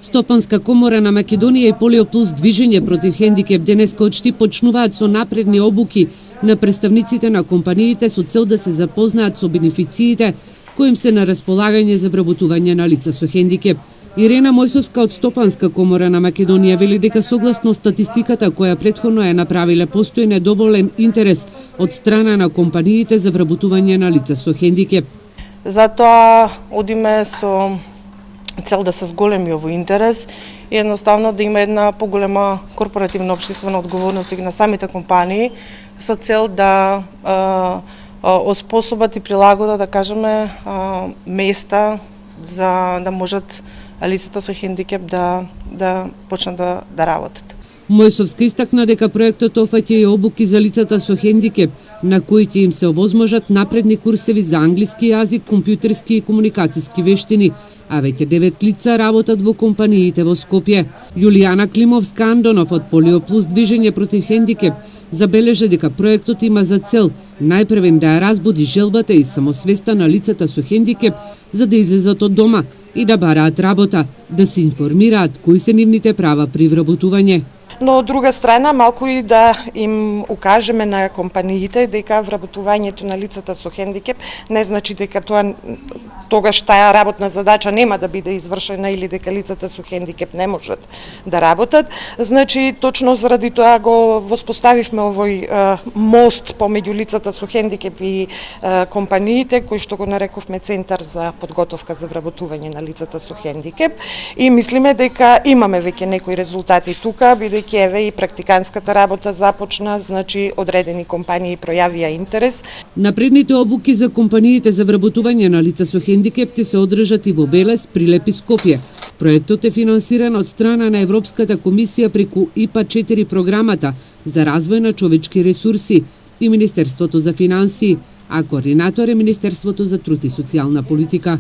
Стопанска комора на Македонија и Полио Плюс движење против хендикеп денеска од Штип почнуваат со напредни обуки на представниците на компаниите со цел да се запознаат со бенефициите кои им се на располагање за вработување на лица со хендикеп. Ирена Мојсовска од Стопанска комора на Македонија вели дека согласно статистиката која претходно е направиле постои недоволен интерес од страна на компаниите за вработување на лица со хендикеп. Затоа одиме со цел да се зголеми овој интерес и едноставно да има една поголема корпоративна општествена одговорност и на самите компании со цел да оспособат и прилагодат, да кажеме, места за да можат лицата со хендикеп да почнат да работат. Мојсовска истакна дека проектот офаќа и обуки за лицата со хендикеп, на кои ќе им се овозможат напредни курсеви за англиски јазик, компјутерски и комуникациски вештини, а веќе 9 лица работат во компаниите во Скопје. Јулијана Климовска-Андонов од Полио Плюс движење против хендикеп забележа дека проектот има за цел најпрвен да ја разбуди желбата и самосвеста на лицата со хендикеп за да излезат од дома и да бараат работа, да се информираат кои се нивните права при вработување. Но од друга страна, малку и да им укажеме на компаниите дека вработувањето на лицата со хендикеп не значи дека тогаш таа работна задача нема да биде извршена или дека лицата со хендикеп не можат да работат. Значи, точно заради тоа го воспоставивме овој мост помеѓу лицата со хендикеп и компаниите, кој што го нарековме Центар за подготовка за вработување на лицата со хендикеп. И мислиме дека имаме веќе некои резултати тука, бидејќи еве и практиканската работа започна, значи одредени компании пројавија интерес. Напредните обуки за компаниите за вработување на лица со хендикеп ќе се одржат и во Велес, Прилеп и Скопје. Проектот е финансиран од страна на Европската комисија преку ИПА 4 програмата за развој на човечки ресурси и Министерството за финансии, а координатор е Министерството за труд и социјална политика.